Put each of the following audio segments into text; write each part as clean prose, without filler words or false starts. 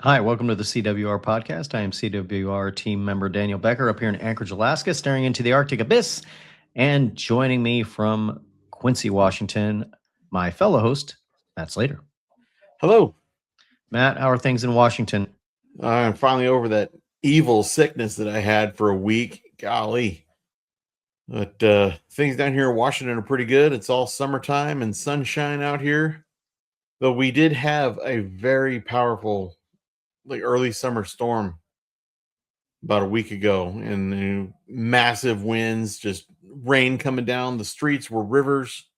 Hi, welcome to the CWR podcast. I am CWR team member Daniel Becker up here in Anchorage, Alaska, staring into the Arctic abyss. And joining me from Quincy, Washington, my fellow host, Matt Slater. Hello. Matt, how are things in Washington? I'm finally over that evil sickness that I had for a week. Golly. But things down here in Washington are pretty good. It's all summertime and sunshine out here. Though we did have a very powerful early summer storm about a week ago, and massive winds, just rain coming down. The streets were rivers,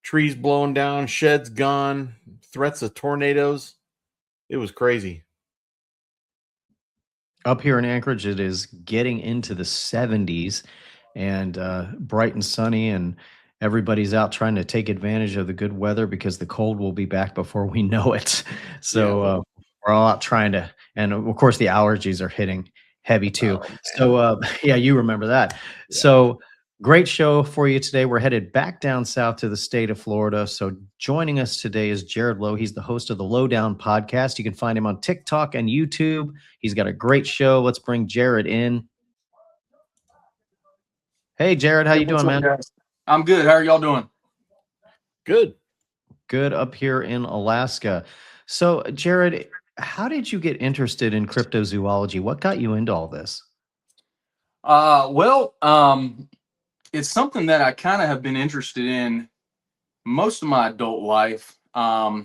trees blowing down, sheds gone, threats of tornadoes. It was crazy. Up here in Anchorage, it is getting into the 70s and bright and sunny, and everybody's out trying to take advantage of the good weather because the cold will be back before we know it. So we're all out trying to, and of course the allergies are hitting heavy too. Yeah, you remember that. Yeah. So great show for you today. We're headed back down south to the state of Florida. So joining us today is Jared Lowe. He's the host of the LOWEdown Podcast. You can find him on TikTok and YouTube. He's got a great show. Let's bring Jared in. Hey, Jared, how you doing, man? Guys? I'm good. How are y'all doing? Good. Good up here in Alaska. So, Jared, how did you get interested in cryptozoology? What got you into all this? It's something that I kind of have been interested in most of my adult life. I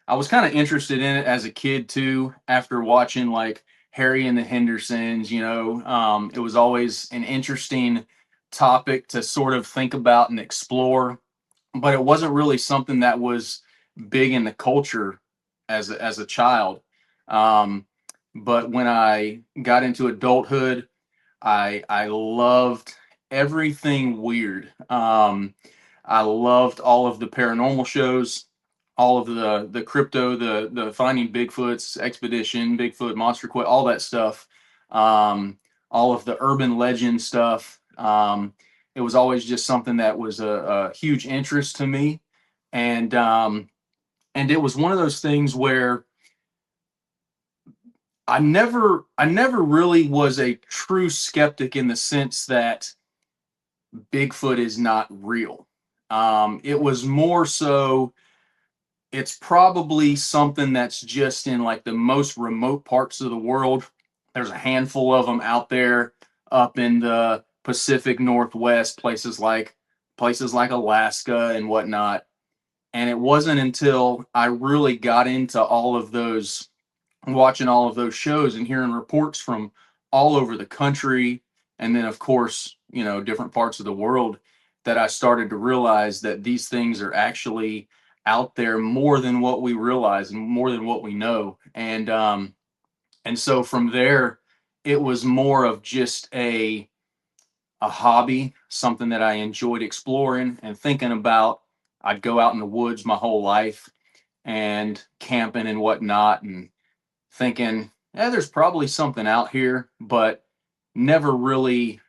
was kind of interested in it as a kid too, after watching like Harry and the Hendersons. It was always an interesting topic to sort of think about and explore, but it wasn't really something that was big in the culture as a child. But when I got into adulthood, I loved everything weird. I loved all of the paranormal shows, all of the crypto, the Finding Bigfoots expedition, Bigfoot Monster Quest, all that stuff. All of the urban legend stuff. It was always just something that was a huge interest to me, and it was one of those things where I never really was a true skeptic in the sense that Bigfoot is not real. It was more so, it's probably something that's just in like the most remote parts of the world. There's a handful of them out there up in the Pacific Northwest, places like Alaska and whatnot. And it wasn't until I really got into all of those, watching all of those shows and hearing reports from all over the country, and then of course, different parts of the world, that I started to realize that these things are actually out there more than what we realize and more than what we know. And so from there, it was more of just a hobby, something that I enjoyed exploring and thinking about. I'd go out in the woods my whole life and camping and whatnot, and thinking, there's probably something out here, but never really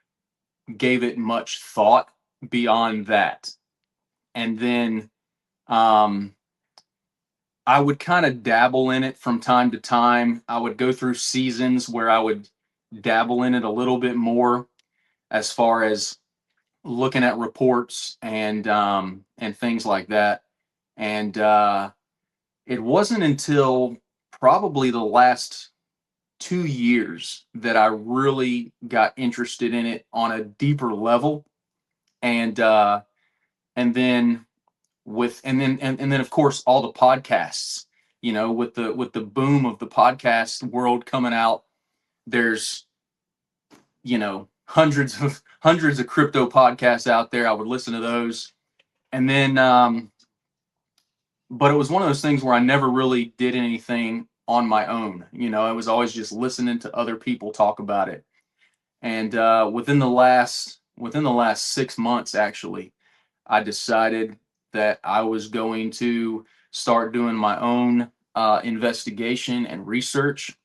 gave it much thought beyond that. And then I would kind of dabble in it from time to time. I would go through seasons where I would dabble in it a little bit more, as far as looking at reports and things like that. And it wasn't until probably the last 2 years that I really got interested in it on a deeper level. And then of course all the podcasts, with the boom of the podcast world coming out, there's hundreds of crypto podcasts out there. I would listen to those. And then but it was one of those things where I never really did anything on my own. I was always just listening to other people talk about it. And within the last 6 months, actually, I decided that I was going to start doing my own investigation and research.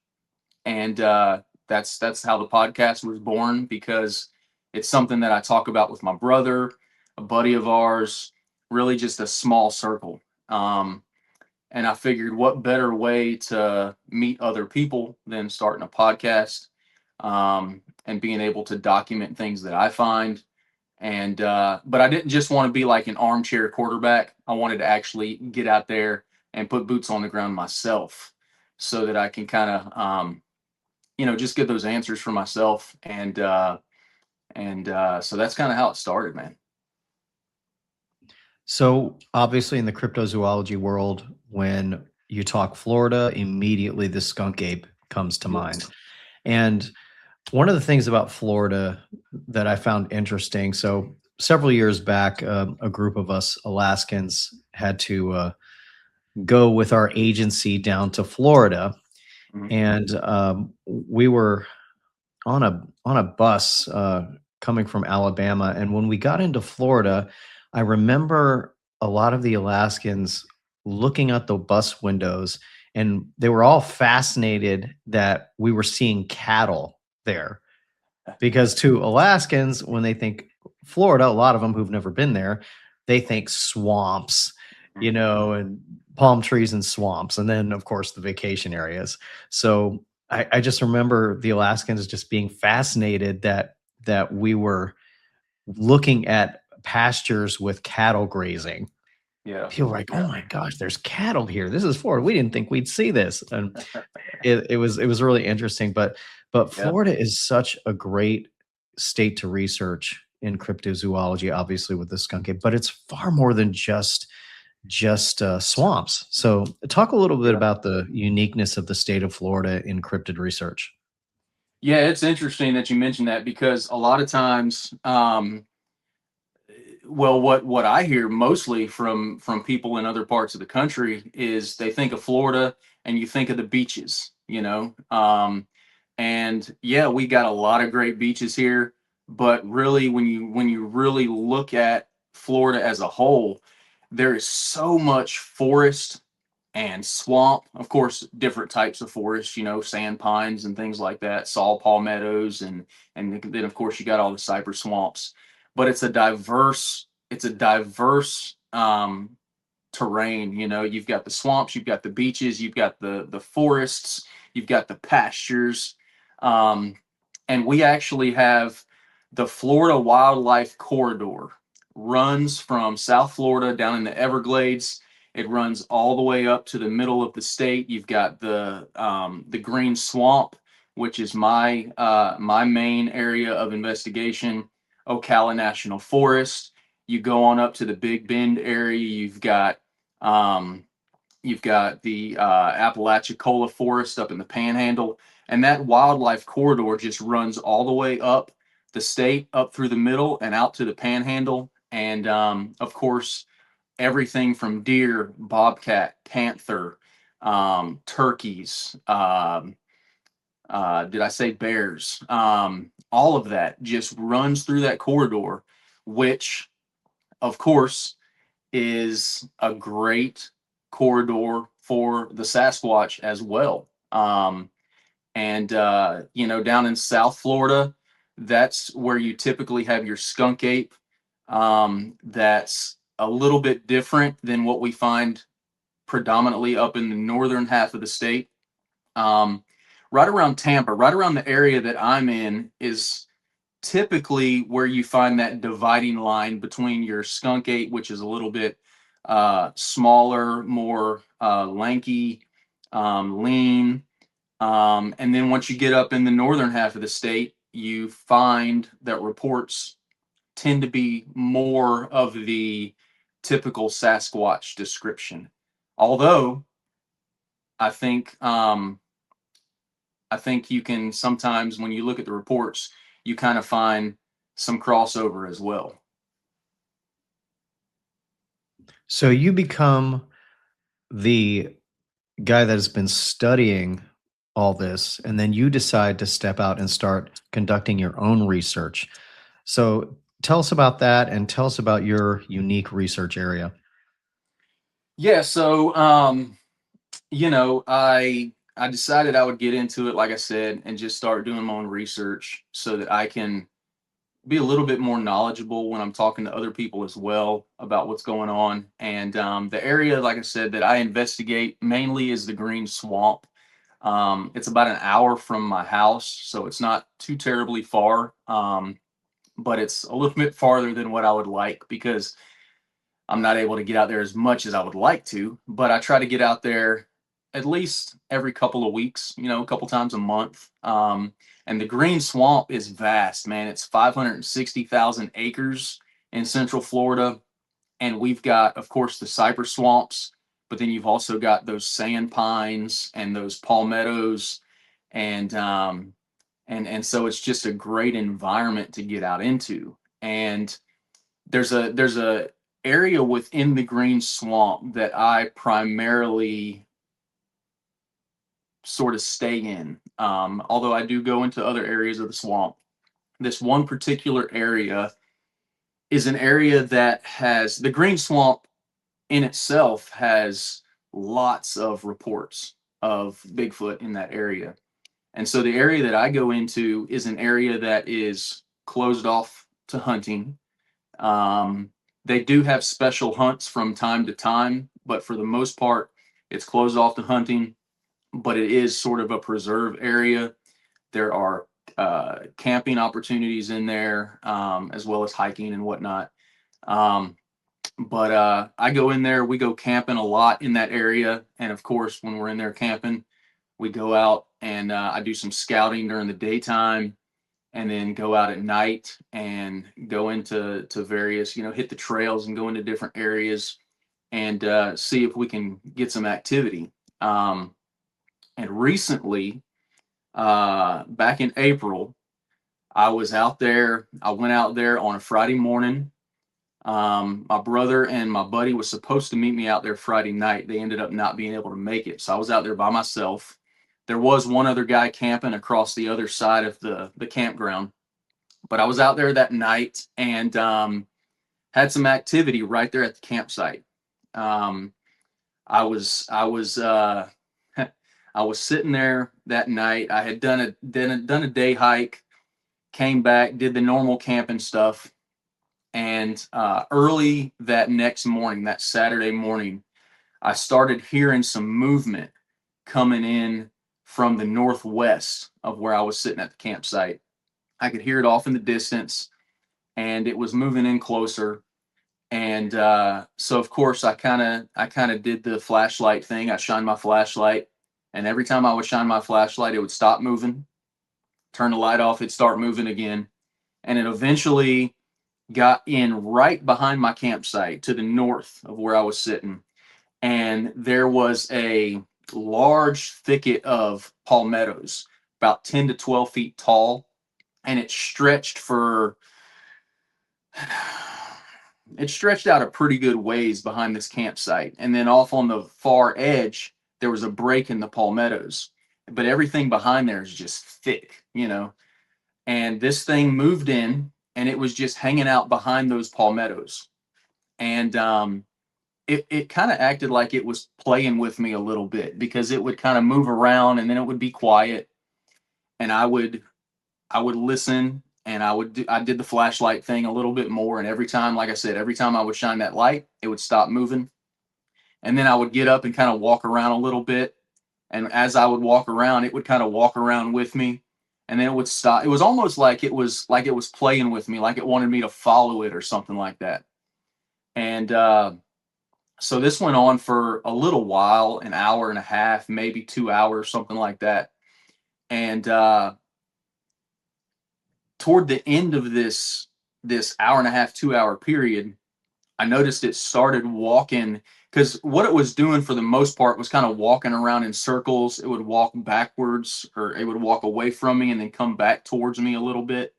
And that's how the podcast was born, because it's something that I talk about with my brother, a buddy of ours, really just a small circle. And I figured what better way to meet other people than starting a podcast, and being able to document things that I find. And but I didn't just want to be like an armchair quarterback. I wanted to actually get out there and put boots on the ground myself, so that I can kind of just get those answers for myself. And so that's kind of how it started, man. So obviously in the cryptozoology world, when you talk Florida, immediately the skunk ape comes to mind. And one of the things about Florida that I found interesting, so several years back, a group of us Alaskans had to go with our agency down to Florida, Mhm. and we were on a bus coming from Alabama. And when we got into Florida, I remember a lot of the Alaskans looking out the bus windows, and they were all fascinated that we were seeing cattle there. Because to Alaskans, when they think Florida, a lot of them who've never been there, they think swamps, and palm trees and swamps. And then, of course, the vacation areas. So I just remember the Alaskans just being fascinated that we were looking at pastures with cattle grazing. Yeah. People were like, "Oh my gosh, there's cattle here. This is Florida. We didn't think we'd see this." And it was really interesting. But Yeah. Florida is such a great state to research in cryptozoology, obviously with the skunk ape, but it's far more than just swamps. So talk a little bit about the uniqueness of the state of Florida in cryptid research. Yeah, it's interesting that you mentioned that, because a lot of times, well, what I hear mostly from people in other parts of the country is they think of Florida and you think of the beaches, and yeah, we got a lot of great beaches here, but really when you really look at Florida as a whole, there is so much forest and swamp. Of course, different types of forest, sand pines and things like that, saw palmettos, and then of course you got all the cypress swamps. But it's a diverse terrain. You've got the swamps, you've got the beaches, you've got the forests, you've got the pastures, um, and we actually have the Florida Wildlife Corridor runs from South Florida down in the Everglades. It runs all the way up to the middle of the state. You've got the Green Swamp, which is my main area of investigation. Ocala National Forest. You go on up to the Big Bend area. Um, you've got the Apalachicola Forest up in the Panhandle, and that wildlife corridor just runs all the way up the state, up through the middle, and out to the Panhandle. And of course, everything from deer, bobcat, panther, turkeys. Did I say bears? All of that just runs through that corridor, which, of course, is a great corridor for the Sasquatch as well. And down in South Florida, that's where you typically have your skunk ape. That's a little bit different than what we find predominantly up in the northern half of the state. Right around Tampa, right around the area that I'm in, is typically where you find that dividing line between your skunk ape, which is a little bit smaller, more lanky, lean. And then once you get up in the northern half of the state, you find that reports tend to be more of the typical Sasquatch description. Although I think you can sometimes, when you look at the reports, you kind of find some crossover as well. So you become the guy that has been studying all this, and then you decide to step out and start conducting your own research. So tell us about that, and tell us about your unique research area. Yeah, so I decided I would get into it, like I said, and just start doing my own research so that I can be a little bit more knowledgeable when I'm talking to other people as well about what's going on. And the area, like I said, that I investigate mainly is the Green Swamp. It's about an hour from my house, so it's not too terribly far, but it's a little bit farther than what I would like because I'm not able to get out there as much as I would like to. But I try to get out there at least every couple of weeks, a couple times a month. And the Green Swamp is vast, man. It's 560,000 acres in Central Florida. And we've got, of course, the cypress swamps, but then you've also got those sand pines and those palmettos. And so it's just a great environment to get out into. And there's a area within the Green Swamp that I primarily sort of stay in. Although I do go into other areas of the swamp. This one particular area is an area that has the Green Swamp in itself has lots of reports of Bigfoot in that area. And so the area that I go into is an area that is closed off to hunting. They do have special hunts from time to time, but for the most part, it's closed off to hunting, but it is sort of a preserve area. There are camping opportunities in there, as well as hiking and whatnot. But I go in there, we go camping a lot in that area. And of course, when we're in there camping, we go out and I do some scouting during the daytime and then go out at night and go into various, hit the trails and go into different areas and see if we can get some activity. And recently, back in April, I was out there. I went out there on a Friday morning. My brother and my buddy was supposed to meet me out there Friday night. They ended up not being able to make it. So I was out there by myself. There was one other guy camping across the other side of the campground, but I was out there that night and had some activity right there at the campsite. I was I was sitting there that night. I had done a day hike, came back, did the normal camping stuff, and early that next morning, that Saturday morning, I started hearing some movement coming in from the northwest of where I was sitting at the campsite. I could hear it off in the distance, and it was moving in closer. And so, of course, I kind of did the flashlight thing. I shined my flashlight, and every time I would shine my flashlight, it would stop moving. Turn the light off, it'd start moving again, and it eventually got in right behind my campsite to the north of where I was sitting. And there was a large thicket of palmettos, about 10 to 12 feet tall. And it stretched out a pretty good ways behind this campsite. And then off on the far edge, there was a break in the palmettos. But everything behind there is just thick, And this thing moved in, and it was just hanging out behind those palmettos. And it kind of acted like it was playing with me a little bit because it would kind of move around and then it would be quiet. And I would listen, and I did the flashlight thing a little bit more. And every time, like I said, every time I would shine that light, it would stop moving. And then I would get up and kind of walk around a little bit. And as I would walk around, it would kind of walk around with me. And then it would stop. It was almost like it was playing with me, like it wanted me to follow it or something like that. And so this went on for a little while, an hour and a half, maybe 2 hours, something like that. And toward the end of this hour and a half, 2 hour period, I noticed it started walking, because what it was doing for the most part was kind of walking around in circles. It would walk backwards, or it would walk away from me and then come back towards me a little bit.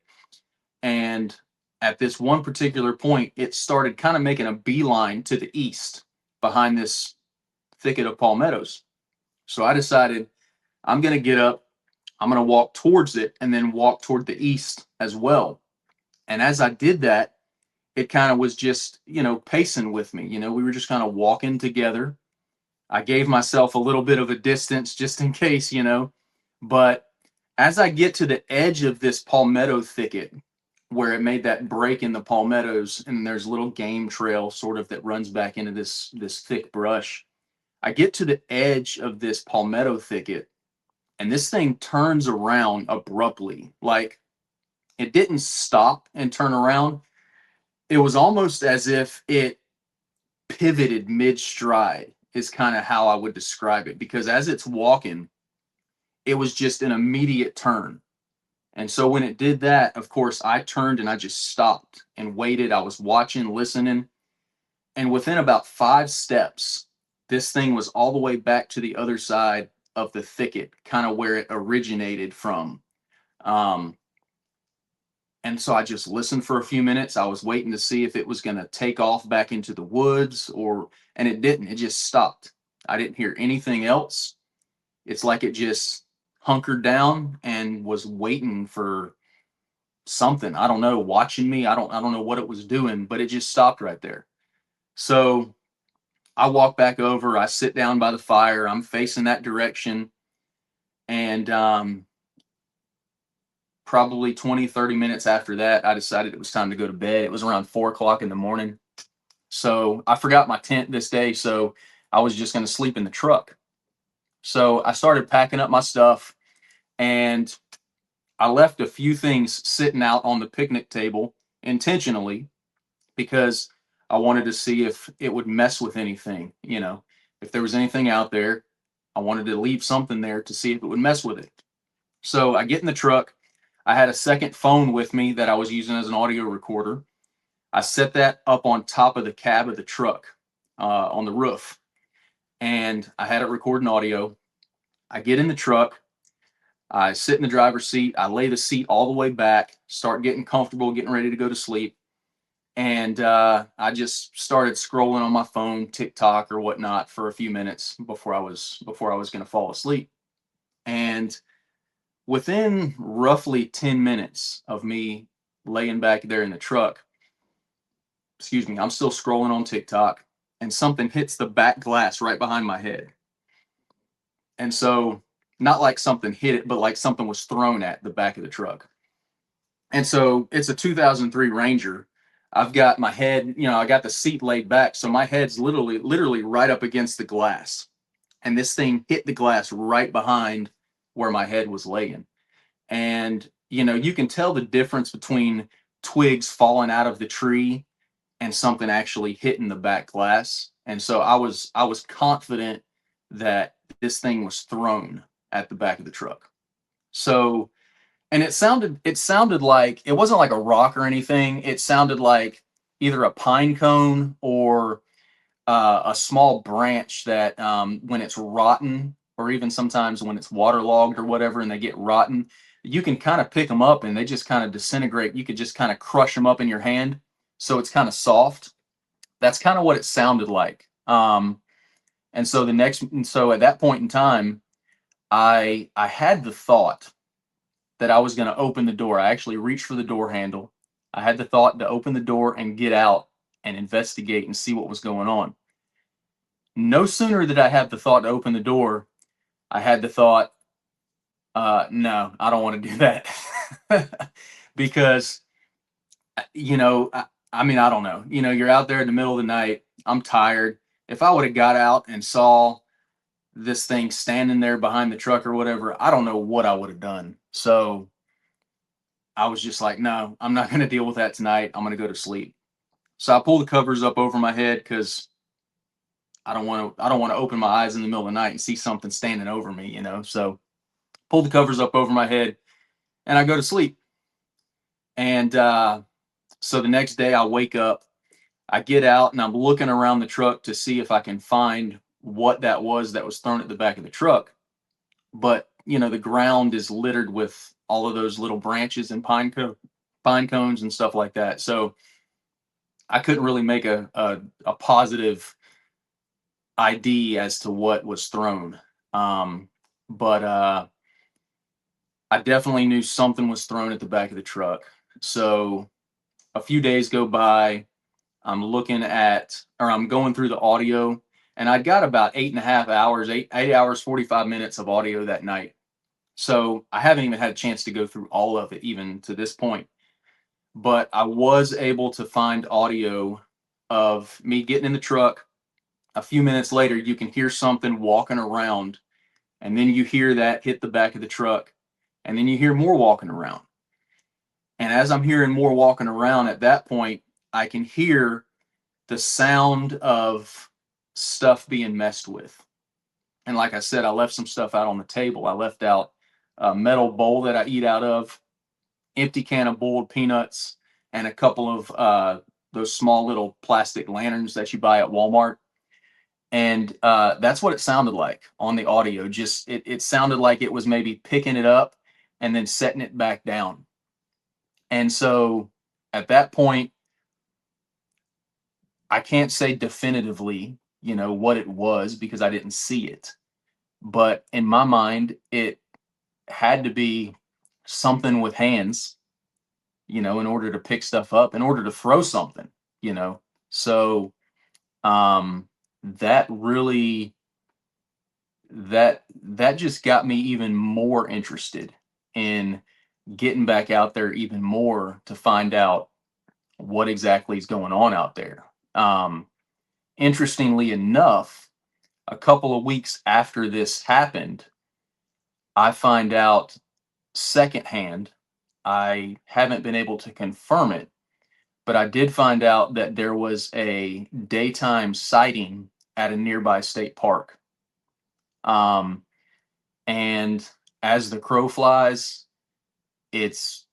And at this one particular point, it started kind of making a beeline to the east behind this thicket of palmettos. So I decided I'm going to get up, I'm going to walk towards it, and then walk toward the east as well. And as I did that, it kind of was just, pacing with me. We were just kind of walking together. I gave myself a little bit of a distance just in case, But as I get to the edge of this palmetto thicket, where it made that break in the palmettos, and there's a little game trail sort of that runs back into this thick brush. I get to the edge of this palmetto thicket, and this thing turns around abruptly. Like, it didn't stop and turn around. It was almost as if it pivoted mid-stride, is kind of how I would describe it, because as it's walking, it was just an immediate turn. And so when it did that, of course, I turned and I just stopped and waited. I was watching, listening. And within about 5 steps, this thing was all the way back to the other side of the thicket, kind of where it originated from. And so I just listened for a few minutes. I was waiting to see if it was going to take off back into the woods, and it didn't. It just stopped. I didn't hear anything else. It's like it just hunkered down and was waiting for something. I don't know, watching me. I don't know what it was doing, but it just stopped right there. So I walk back over, I sit down by the fire, I'm facing that direction, and probably 20, 30 minutes after that, I decided it was time to go to bed. It was around 4 o'clock in the morning. So I forgot my tent this day, so I was just going to sleep in the truck. So I started packing up my stuff, and I left a few things sitting out on the picnic table intentionally, because I wanted to see if it would mess with anything. If there was anything out there, I wanted to leave something there to see if it would mess with it. So I get in the truck. I had a second phone with me that I was using as an audio recorder. I set that up on top of the cab of the truck, on the roof, and I had it recording audio. I get in the truck. I sit in the driver's seat. I lay the seat all the way back, start getting comfortable, getting ready to go to sleep. And I just started scrolling on my phone, TikTok or whatnot, for a few minutes before I was going to fall asleep. And within roughly 10 minutes of me laying back there in the truck, I'm still scrolling on TikTok, and something hits the back glass right behind my head. And so, not like something hit it, but like something was thrown at the back of the truck. And so it's a 2003 Ranger. I've got my head, I got the seat laid back, so my head's literally right up against the glass. And this thing hit the glass right behind where my head was laying. And, you can tell the difference between twigs falling out of the tree and something actually hitting the back glass. And so I was confident that this thing was thrown at the back of the truck. So, and it sounded like, it wasn't like a rock or anything. It sounded like either a pine cone or a small branch that, when it's rotten, or even sometimes when it's waterlogged or whatever, and they get rotten, you can kind of pick them up and they just kind of disintegrate. You could just kind of crush them up in your hand. So it's kind of soft. That's kind of what it sounded like. And so at that point in time, I had the thought that I was going to open the door. I actually reached for the door handle. I had the thought to open the door and get out and investigate and see what was going on. No sooner did I have the thought to open the door, I had the thought, no, I don't want to do that. Because, I don't know. You're out there in the middle of the night. I'm tired. If I would have got out and saw this thing standing there behind the truck or whatever, I don't know what I would have done. So I was just like, no, I'm not going to deal with that tonight. I'm going to go to sleep. So I pull the covers up over my head, because I don't want to open my eyes in the middle of the night and see something standing over me, So pull the covers up over my head and I go to sleep. And so the next day I wake up, I get out and I'm looking around the truck to see if I can find what that was thrown at the back of the truck. But, the ground is littered with all of those little branches and pine cones and stuff like that. So I couldn't really make a positive ID as to what was thrown. But I definitely knew something was thrown at the back of the truck. So a few days go by, I'm going through the audio, and I'd got about 8.5 hours, 8 hours, 45 minutes of audio that night. So I haven't even had a chance to go through all of it, even to this point. but I was able to find audio of me getting in the truck. A few minutes later, you can hear something walking around, and then you hear that hit the back of the truck, and then you hear more walking around. And as I'm hearing more walking around, at that point, I can hear the sound of stuff being messed with. And like I said, I left some stuff out on the table. I left out a metal bowl that I eat out of, empty can of boiled peanuts, and a couple of those small little plastic lanterns that you buy at Walmart. And that's what it sounded like on the audio. Just it sounded like it was maybe picking it up and then setting it back down. And so at that point, I can't say definitively, what it was because I didn't see it. But in my mind, it had to be something with hands, in order to pick stuff up, in order to throw something, So that really that just got me even more interested in getting back out there even more to find out what exactly is going on out there. Interestingly enough, a couple of weeks after this happened, I find out secondhand. I haven't been able to confirm it, but I did find out that there was a daytime sighting at a nearby state park. And as the crow flies, it's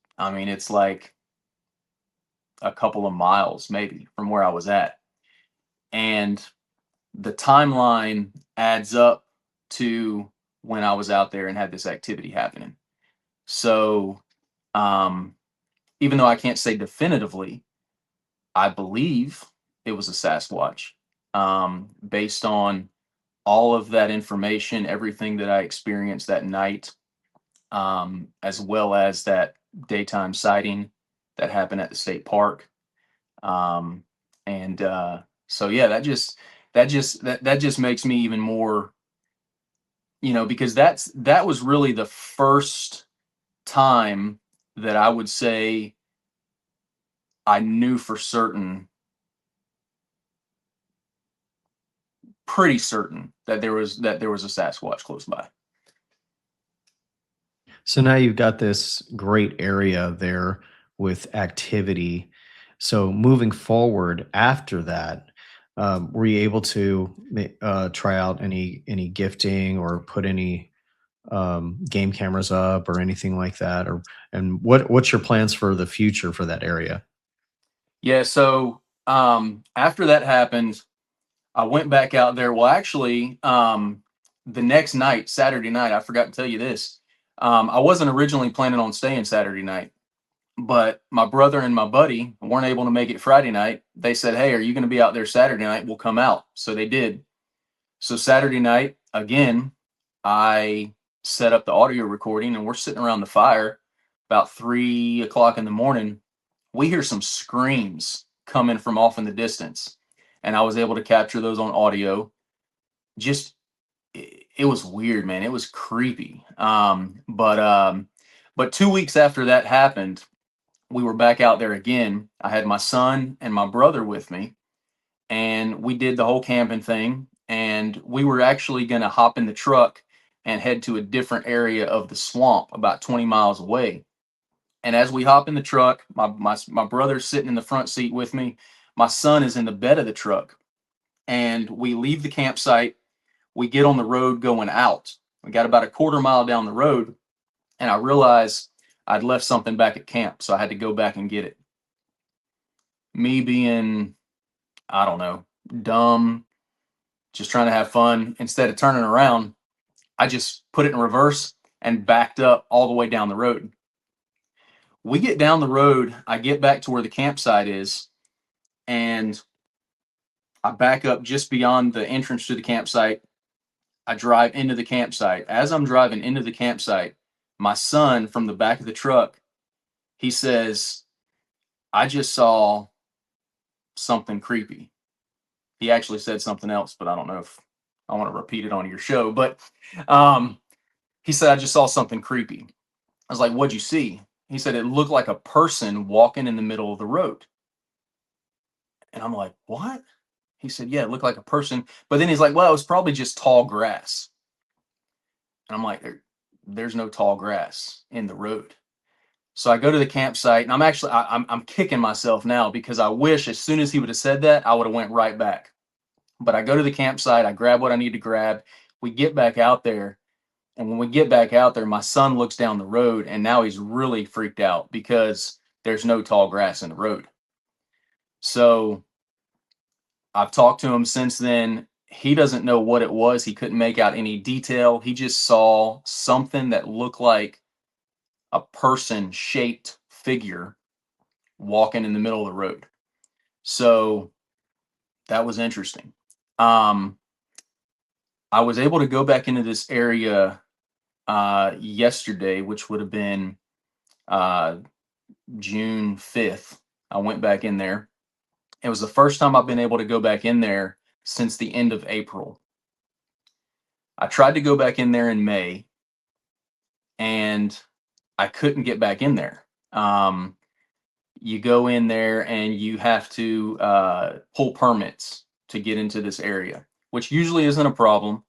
like a couple of miles maybe from where I was at. And the timeline adds up to when I was out there and had this activity happening. So, even though I can't say definitively, I believe it was a Sasquatch, based on all of that information, everything that I experienced that night, as well as that daytime sighting that happened at the state park. And so yeah, that just makes me even more, because that was really the first time that I would say I knew for certain, pretty certain that there was a Sasquatch close by. So now you've got this great area there with activity. So moving forward after that, were you able to try out any gifting or put any game cameras up or anything like that? And what's your plans for the future for that area? Yeah, so after that happened, I went back out there. Well, actually, the next night, Saturday night, I forgot to tell you this. I wasn't originally planning on staying Saturday night, but my brother and my buddy weren't able to make it Friday night. They said, "Hey, are you going to be out there Saturday night? We'll come out." So they did. So Saturday night, again, I set up the audio recording and we're sitting around the fire about 3 o'clock in the morning. We hear some screams coming from off in the distance, and I was able to capture those on audio. Just it was weird, man. It was creepy. But 2 weeks after that happened, we were back out there again. I had my son and my brother with me, and we did the whole camping thing. And we were actually going to hop in the truck and head to a different area of the swamp about 20 miles away. And as we hop in the truck, my brother's sitting in the front seat with me. My son is in the bed of the truck. And we leave the campsite. We get on the road going out. We got about a quarter mile down the road, and I realized I'd left something back at camp, so I had to go back and get it. Me being, I don't know, dumb, just trying to have fun, instead of turning around, I just put it in reverse and backed up all the way down the road. We get down the road, I get back to where the campsite is, and I back up just beyond the entrance to the campsite. I drive into the campsite. As I'm driving into the campsite, my son from the back of the truck, he says, "I just saw something creepy." He actually said something else, but I don't know if I want to repeat it on your show. But he said, "I just saw something creepy." I was like, "What'd you see?" he said it looked like a person walking in the middle of the road. And I'm like, what? He said, yeah, it looked like a person. But then he's like, well, it was probably just tall grass. And I'm like, there's no tall grass in the road. So I go to the campsite, and I'm kicking myself now, because I wish as soon as he would have said that, I would have went right back. But I go to the campsite, I grab what I need to grab. We get back out there. And when we get back out there, my son looks down the road, and now he's really freaked out because there's no tall grass in the road. So I've talked to him since then. He doesn't know what it was. He couldn't make out any detail. He just saw something that looked like a person shaped figure walking in the middle of the road. So that was interesting. I was able to go back into this area yesterday, which would have been June 5th. I went back in there. It was the first time I've been able to go back in there since the end of April. I tried to go back in there in May, and I couldn't get back in there. You go in there and you have to pull permits to get into this area, which usually isn't a problem.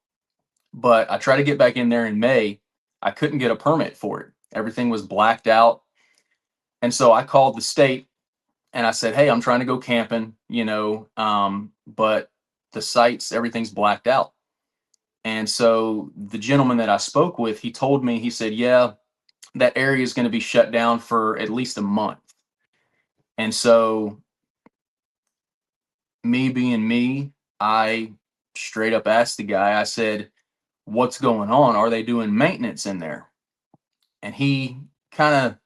But I tried to get back in there in May. I couldn't get a permit for it. Everything was blacked out. And so I called the state and I said, hey, I'm trying to go camping, but the sites, everything's blacked out. And so the gentleman that I spoke with, he told me, he said, yeah, that area is going to be shut down for at least a month. And so, me being me, I straight up asked the guy, I said, what's going on? Are they doing maintenance in there? And he kind of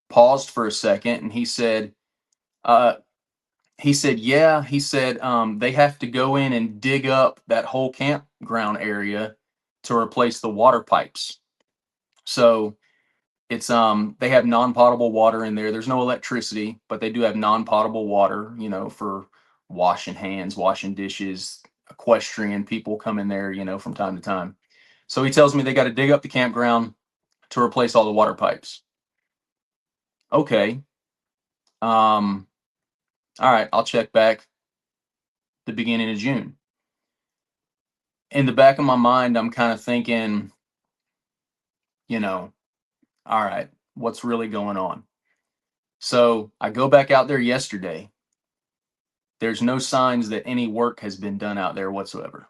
paused for a second, and he said, yeah. He said, they have to go in and dig up that whole campground area to replace the water pipes. So it's they have non-potable water in there. There's no electricity, but they do have non-potable water, for washing hands, washing dishes, equestrian people come in there, from time to time. So he tells me they got to dig up the campground to replace all the water pipes. Okay. All right, I'll check back the beginning of June. In the back of my mind, I'm kind of thinking, all right, what's really going on? So I go back out there yesterday. There's no signs that any work has been done out there whatsoever.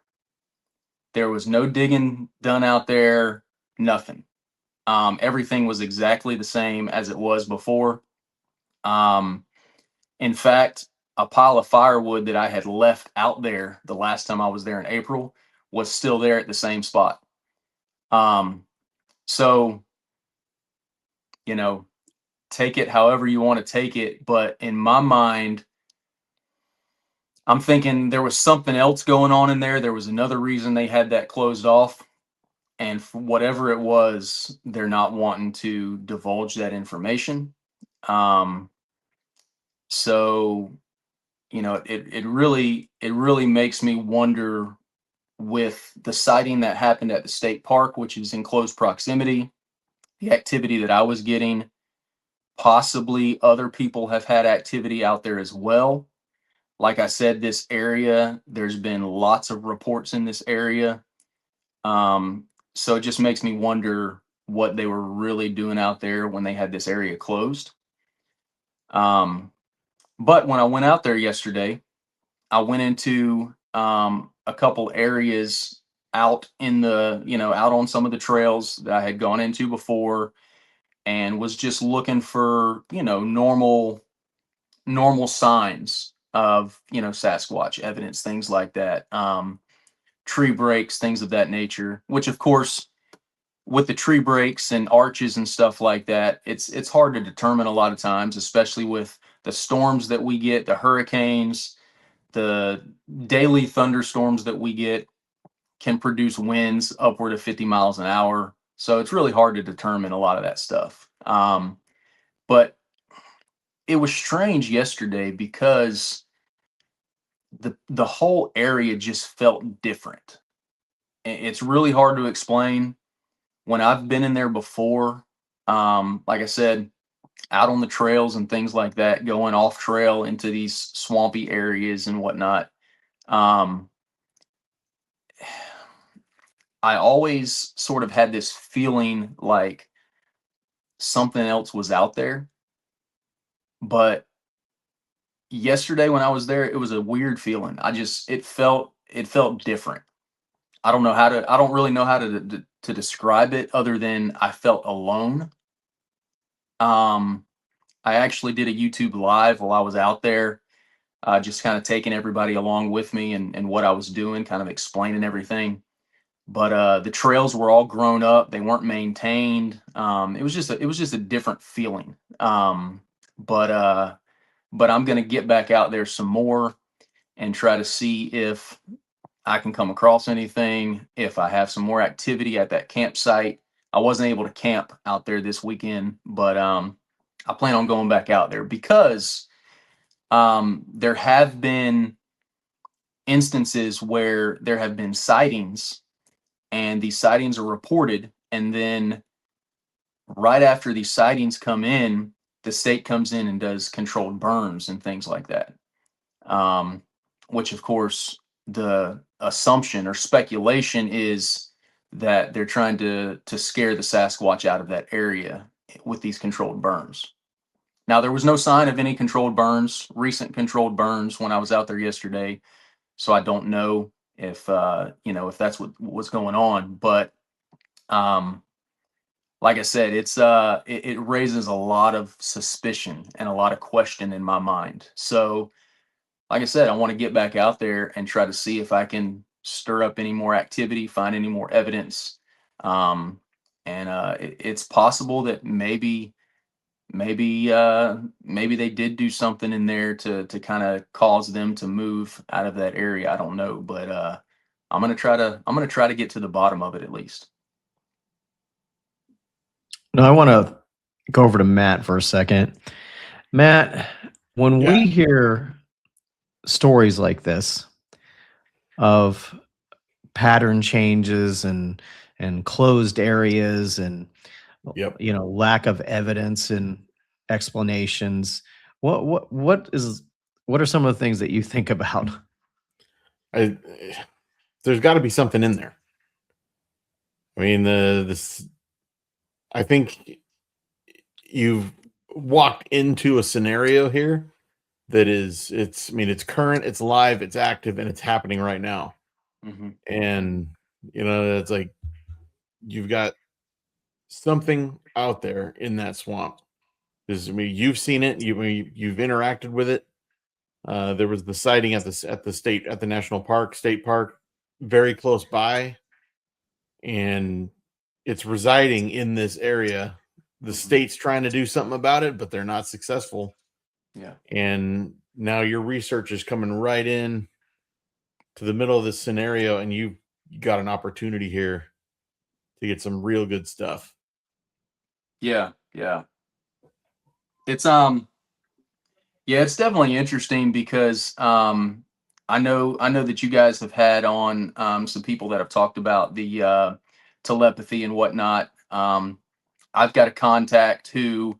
There was no digging done out there, nothing. Everything was exactly the same as it was before. In fact, a pile of firewood that I had left out there the last time I was there in April was still there at the same spot. So, take it however you want to take it. But in my mind, I'm thinking there was something else going on in there. There was another reason they had that closed off. And for whatever it was, they're not wanting to divulge that information. So, it really makes me wonder, with the sighting that happened at the state park, which is in close proximity, the activity that I was getting, possibly other people have had activity out there as well. Like I said, this area, there's been lots of reports in this area. So it just makes me wonder what they were really doing out there when they had this area closed. But when I went out there yesterday, I went into a couple areas out in the, out on some of the trails that I had gone into before, and was just looking for, normal signs of, Sasquatch evidence, things like that. Tree breaks, things of that nature, which of course, with the tree breaks and arches and stuff like that, it's hard to determine a lot of times, especially with the storms that we get, the hurricanes, the daily thunderstorms that we get can produce winds upward of 50 miles an hour. So it's really hard to determine a lot of that stuff. But it was strange yesterday because the whole area just felt different. It's really hard to explain. When I've been in there before, like I said, out on the trails and things like that, going off trail into these swampy areas and whatnot. Um, I always sort of had this feeling like something else was out there, but yesterday when I was there, it was a weird feeling. It felt different. I don't really know how to describe it other than I felt alone. Um, I actually did a YouTube live while I was out there, just kind of taking everybody along with me and what I was doing, kind of explaining everything. But the trails were all grown up; they weren't maintained. It was just a different feeling. But I'm gonna get back out there some more and try to see if I can come across anything, if I have some more activity at that campsite. I wasn't able to camp out there this weekend, but I plan on going back out there because there have been instances where there have been sightings, and these sightings are reported, and then right after these sightings come in, the state comes in and does controlled burns and things like that. Um, which, of course, the assumption or speculation is that they're trying to scare the Sasquatch out of that area with these controlled burns. Now, there was no sign of any recent controlled burns when I was out there yesterday, so I don't know if if that's what's going on. But um, like I said, it raises a lot of suspicion and a lot of question in my mind. So, like I said, I want to get back out there and try to see if I can stir up any more activity, find any more evidence. And it's possible that maybe they did do something in there to kind of cause them to move out of that area. I don't know, but I'm gonna try to get to the bottom of it at least. No, I want to go over to Matt for a second. Matt, when Yeah. we hear stories like this of pattern changes and closed areas and Yep. lack of evidence and explanations, what are some of the things that you think about? I, there's got to be something in there. I mean, this. I think you've walked into a scenario here that is. It's. I mean, it's current, it's live, it's active, and it's happening right now. Hmm. And it's like you've got something out there in that swamp. Because I mean, you've seen it. You've interacted with it. There was the sighting at the national park, state park, very close by, and it's residing in this area. The state's trying to do something about it, but they're not successful. Yeah. And now your research is coming right in to the middle of this scenario, and you got an opportunity here to get some real good stuff. Yeah. Yeah. It's Yeah, it's definitely interesting because I know that you guys have had on some people that have talked about the telepathy and whatnot. I've got a contact who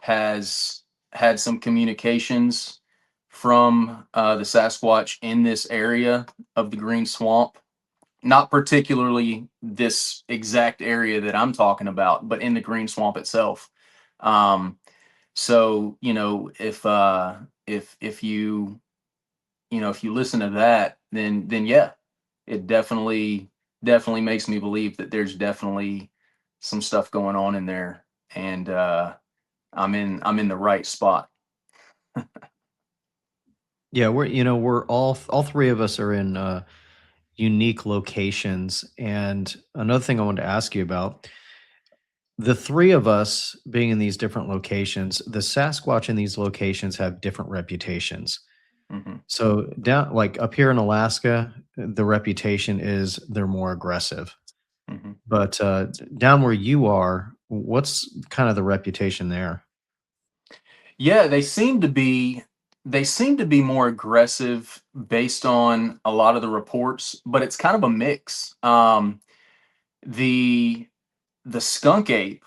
has had some communications from the Sasquatch in this area of the Green Swamp. Not particularly this exact area that I'm talking about, but in the Green Swamp itself. Um, so if you listen to that, then yeah, it definitely makes me believe that there's definitely some stuff going on in there, and I'm in the right spot. Yeah, we're all three of us are in unique locations. And another thing I wanted to ask you about, the three of us being in these different locations, the Sasquatch in these locations have different reputations. Hmm. So down like up here in Alaska, the reputation is they're more aggressive. Hmm. But down where you are, what's kind of the reputation there? Yeah, they seem to be more aggressive based on a lot of the reports, but it's kind of a mix. The the skunk ape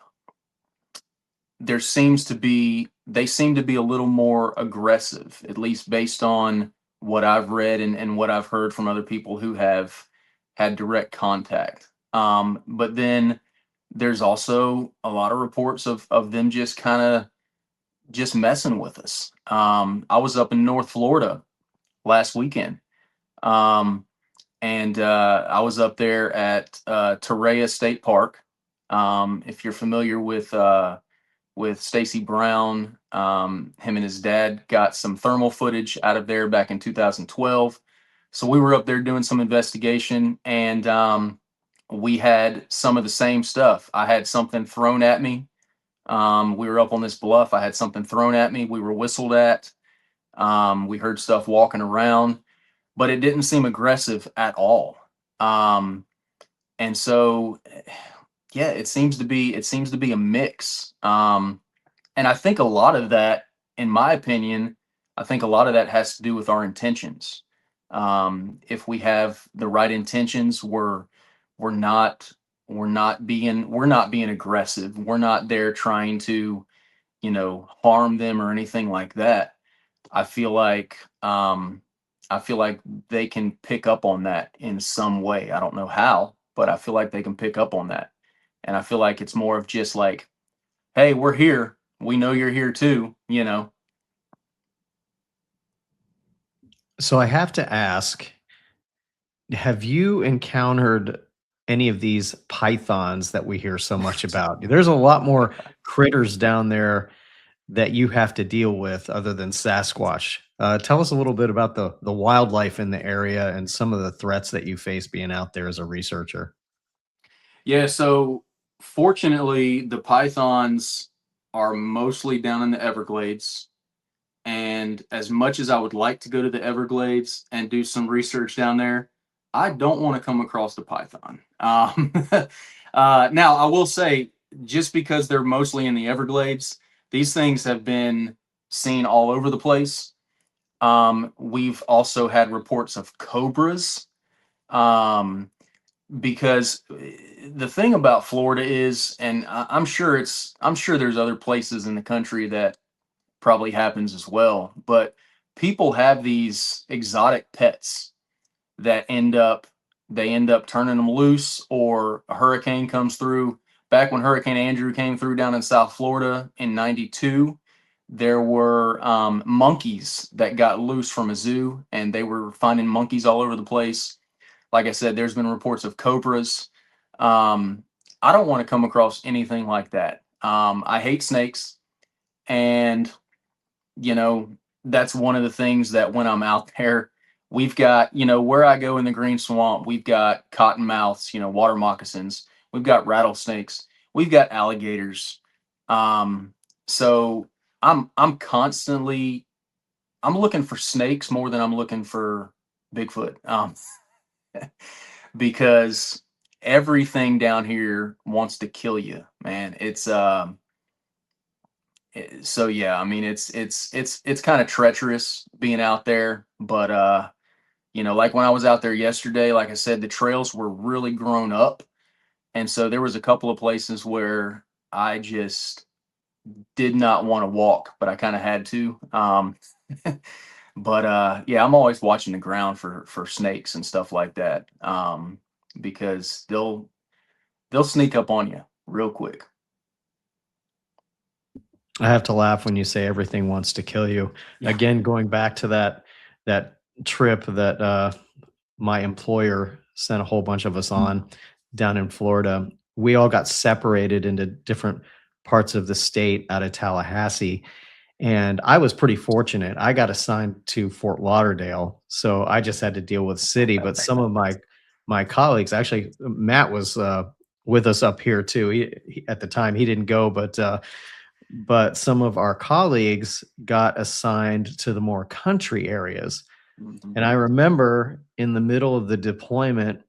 they seem to be a little more aggressive, at least based on what I've read and what I've heard from other people who have had direct contact. But then there's also a lot of reports of them just kind of just messing with us. I was up in North Florida last weekend. And I was up there at Torreya State Park. If you're familiar with Stacy Brown, him and his dad got some thermal footage out of there back in 2012. So we were up there doing some investigation, and we had some of the same stuff. I had something thrown at me. We were up on this bluff. I had something thrown at me. We were whistled at. We heard stuff walking around, but it didn't seem aggressive at all. And so, yeah, it seems to be a mix. And I think a lot of that, in my opinion, I think a lot of that has to do with our intentions. If we have the right intentions, we're not being aggressive. We're not there trying to, harm them or anything like that. I feel like they can pick up on that in some way. I don't know how, but I feel like they can pick up on that. And I feel like it's more of just like, hey, we're here. We know you're here too, So I have to ask, have you encountered any of these pythons that we hear so much about? There's a lot more critters down there that you have to deal with other than Sasquatch. Tell us a little bit about the wildlife in the area and some of the threats that you face being out there as a researcher. Yeah, so fortunately, the pythons are mostly down in the Everglades. And as much as I would like to go to the Everglades and do some research down there, I don't want to come across the python. Now, I will say, just because they're mostly in the Everglades, these things have been seen all over the place. We've also had reports of cobras. Because the thing about Florida is, and I'm sure there's other places in the country that probably happens as well, but people have these exotic pets that end up turning them loose, or a hurricane comes through. Back when Hurricane Andrew came through down in South Florida in '92, there were monkeys that got loose from a zoo, and they were finding monkeys all over the place. Like I said, there's been reports of cobras. I don't want to come across anything like that. I hate snakes, and that's one of the things that when I'm out there, we've got, where I go in the green swamp, we've got cottonmouths, water moccasins, we've got rattlesnakes, we've got alligators. So I'm constantly, I'm looking for snakes more than I'm looking for Bigfoot. Because everything down here wants to kill you, man. So yeah, I mean, it's kind of treacherous being out there, but like when I was out there yesterday, like I said, the trails were really grown up, and so there was a couple of places where I just did not want to walk, but I kind of had to. But yeah, I'm always watching the ground for snakes and stuff like that, because they'll sneak up on you real quick. I have to laugh when you say everything wants to kill you. Yeah. Again, going back to that trip that my employer sent a whole bunch of us on down in Florida. We all got separated into different parts of the state out of Tallahassee. And I was pretty fortunate. I got assigned to Fort Lauderdale, so I just had to deal with city. But some of my colleagues, actually, Matt was with us up here too. He at the time he didn't go, but some of our colleagues got assigned to the more country areas. Mm-hmm. And I remember in the middle of the deployment,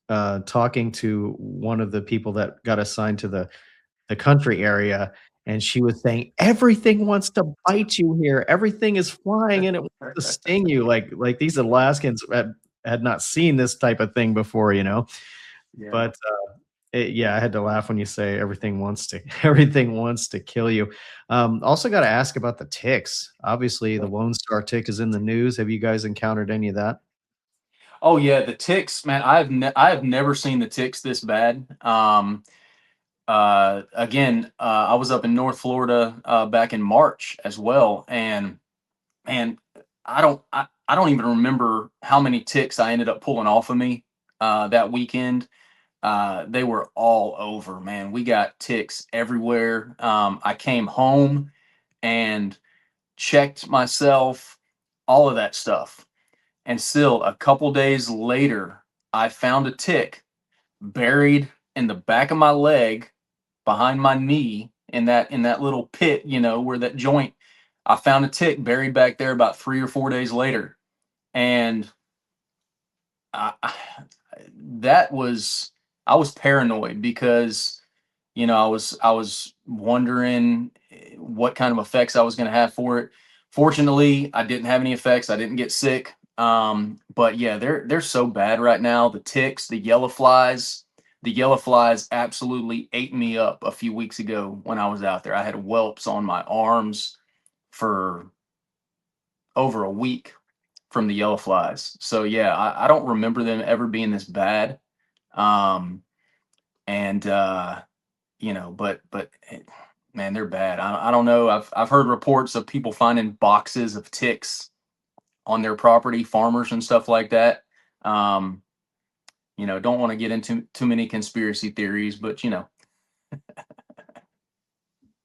talking to one of the people that got assigned to the country area, and she was saying, everything wants to bite you here. Everything is flying and it wants to sting you. Like these Alaskans had not seen this type of thing before, Yeah. But Yeah, I had to laugh when you say everything wants to everything wants to kill you. Also got to ask about the ticks. Obviously, the Lone Star tick is in the news. Have you guys encountered any of that? Oh yeah, the ticks, man. I have never seen the ticks this bad. Again, I was up in North Florida back in March as well, and I don't even remember how many ticks I ended up pulling off of me that weekend. They were all over, man. We got ticks everywhere. I came home and checked myself, all of that stuff. And still, a couple days later, I found a tick buried in the back of my leg, behind my knee, in that little pit, where that joint. I found a tick buried back there about 3 or 4 days later, and I, that was I was paranoid because I was wondering what kind of effects I was going to have for it. Fortunately, I didn't have any effects. I didn't get sick. But yeah, they're so bad right now. The ticks, the yellow flies. The yellow flies absolutely ate me up a few weeks ago when I was out there. I had whelps on my arms for over a week from the yellow flies. So yeah, I don't remember them ever being this bad. Um, and but man, they're bad. I don't know. I've heard reports of people finding boxes of ticks on their property, farmers and stuff like that. Um, don't want to get into too many conspiracy theories, but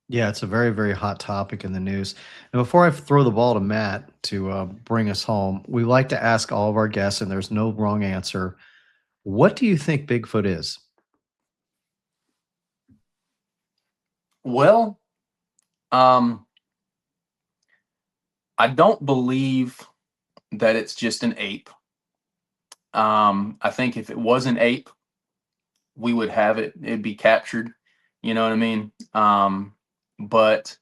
Yeah, it's a very, very hot topic in the news. And before I throw the ball to Matt to bring us home, we like to ask all of our guests, and there's no wrong answer. What do you think Bigfoot is? well, um, I don't believe that it's just an ape. I think if it was an ape, we would have it. It'd be captured. You know what I mean? But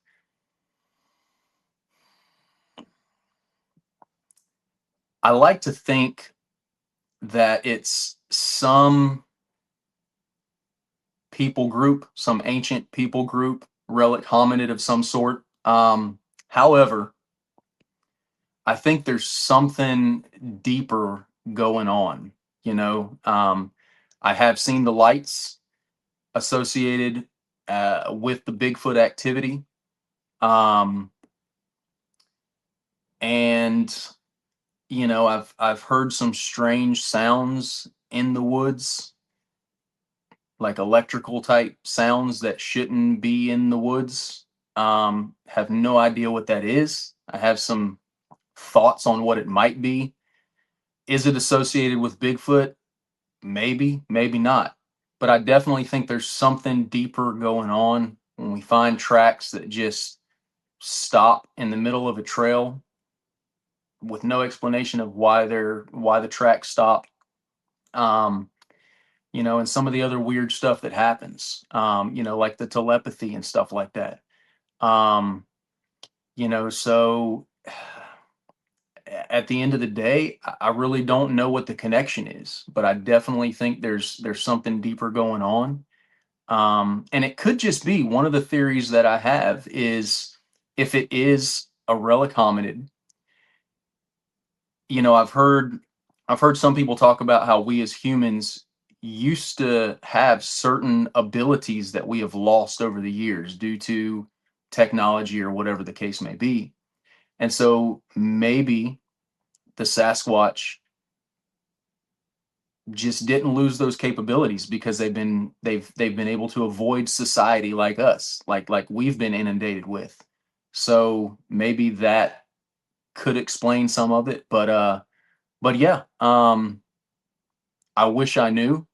I like to think that it's some people group, some ancient people group, relic hominid of some sort. However, I think there's something deeper going on. You know, I have seen the lights associated with the Bigfoot activity, um, and I've heard some strange sounds in the woods, like electrical type sounds that shouldn't be in the woods. Have no idea what that is. I have some thoughts on what it might be. Is it associated with Bigfoot? Maybe, maybe not. But I definitely think there's something deeper going on when we find tracks that just stop in the middle of a trail with no explanation of why the track stopped. Um, and some of the other weird stuff that happens. Like the telepathy and stuff like that. Um, so at the end of the day, I really don't know what the connection is, but I definitely think there's something deeper going on. And it could just be one of the theories that I have is if it is a relic hominid. I've heard some people talk about how we as humans used to have certain abilities that we have lost over the years due to technology or whatever the case may be. And so maybe the Sasquatch just didn't lose those capabilities because they've been able to avoid society like us, like we've been inundated with. So maybe that could explain some of it, but yeah, I wish I knew,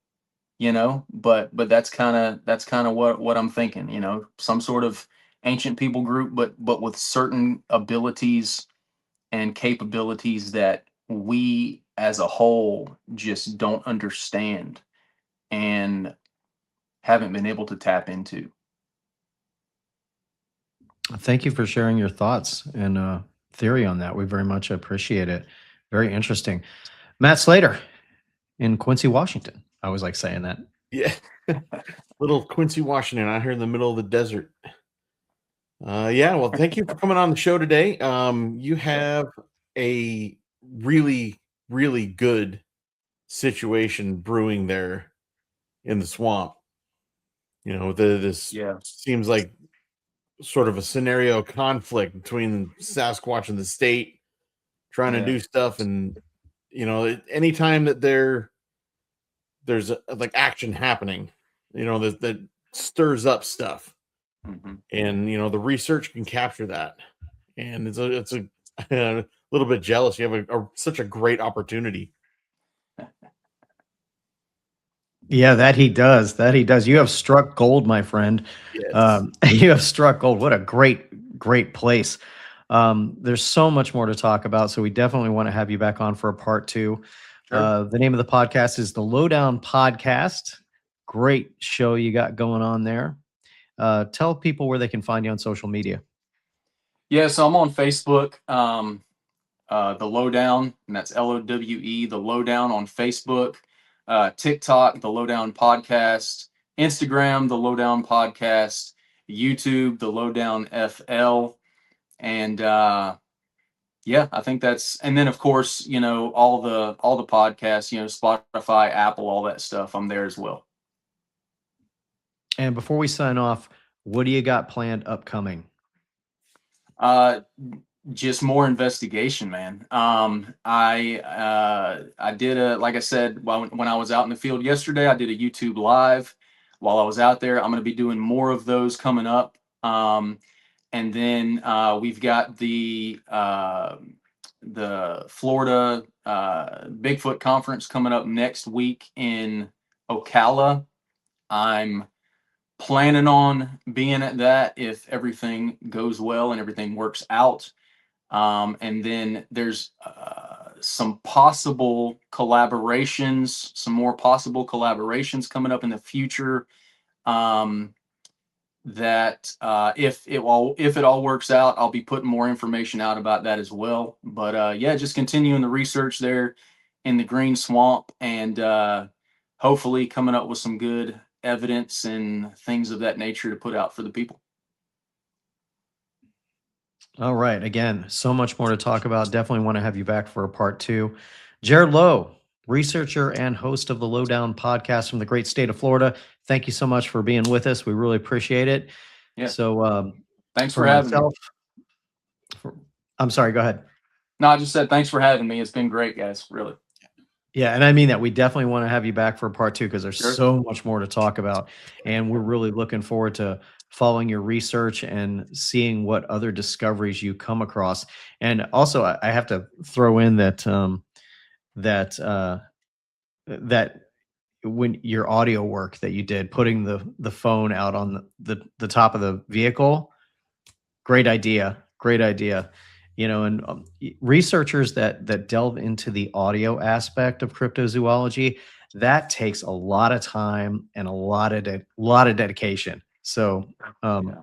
but that's kind of what I'm thinking, some sort of ancient people group, but with certain abilities and capabilities that we as a whole just don't understand and haven't been able to tap into. Thank you for sharing your thoughts and theory on that. We very much appreciate it. Very interesting. Matt Slater in Quincy, Washington. I always like saying that. Yeah. Little Quincy, Washington, out here in the middle of the desert. Yeah, well, thank you for coming on the show today. You have a really, really good situation brewing there in the swamp. This Yeah. seems like sort of a scenario conflict between Sasquatch and the state trying to do stuff. And, anytime that there's like action happening, that stirs up stuff. Mm-hmm. And, the research can capture that. And it's a a little bit jealous. You have such a great opportunity. Yeah, that he does. That he does. You have struck gold, my friend. Yes. You have struck gold. What a great place. There's so much more to talk about, so we definitely want to have you back on for a part 2. Sure. The name of the podcast is the LOWEdown Podcast. Great show you got going on there. Tell people where they can find you on social media. Yeah, so I'm on Facebook, the Lowdown, and that's LOWE, the Lowdown on Facebook, TikTok, the LOWEdown Podcast, Instagram, the LOWEdown Podcast, YouTube, the LOWEdown FL, and yeah, I think that's, and then of course, all the podcasts, Spotify, Apple, all that stuff, I'm there as well. And before we sign off, what do you got planned upcoming? Just more investigation, man. I did like I said, when I was out in the field yesterday, I did a YouTube live while I was out there. I'm going to be doing more of those coming up. And then we've got the Florida Bigfoot conference coming up next week in Ocala. I'm planning on being at that if everything goes well and everything works out. And then there's some more possible collaborations coming up in the future. That if it all works out, I'll be putting more information out about that as well. But yeah, just continuing the research there in the green swamp, and hopefully coming up with some good evidence and things of that nature to put out for the people. All right. Again, so much more to talk about. Definitely want to have you back for a part 2. Jared Lowe, researcher and host of the LOWEdown Podcast from the great state of Florida. Thank you so much for being with us. We really appreciate it. Yeah. So thanks for having me. I'm sorry, go ahead. No, I just said thanks for having me. It's been great, guys. Really. Yeah, and I mean that. We definitely want to have you back for a part 2 because there's so much more to talk about. And we're really looking forward to following your research and seeing what other discoveries you come across. And also, I have to throw in that that when your audio work that you did, putting the phone out on the top of the vehicle, great idea. And researchers that delve into the audio aspect of cryptozoology, that takes a lot of time and a lot of dedication. So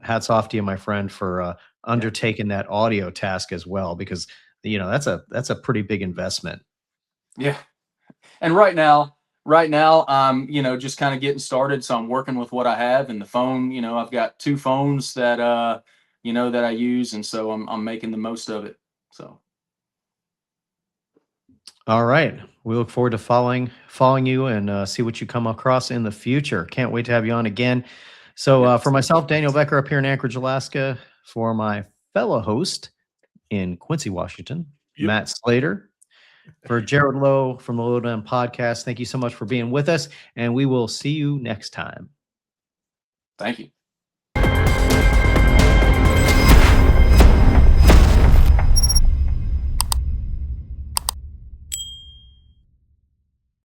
hats off to you, my friend, for undertaking that audio task as well, because that's a pretty big investment. Yeah. And right now I'm just kind of getting started, so I'm working with what I have, and the phone, I've got 2 phones that that I use, and so I'm making the most of it. So all right, we look forward to following you and see what you come across in the future. Can't wait to have you on again. So for myself, Daniel Becker, up here in Anchorage, Alaska, for my fellow host in Quincy, Washington, Matt Slater, for Jared Lowe from the LOWEdown Podcast, thank you so much for being with us, and we will see you next time. Thank you.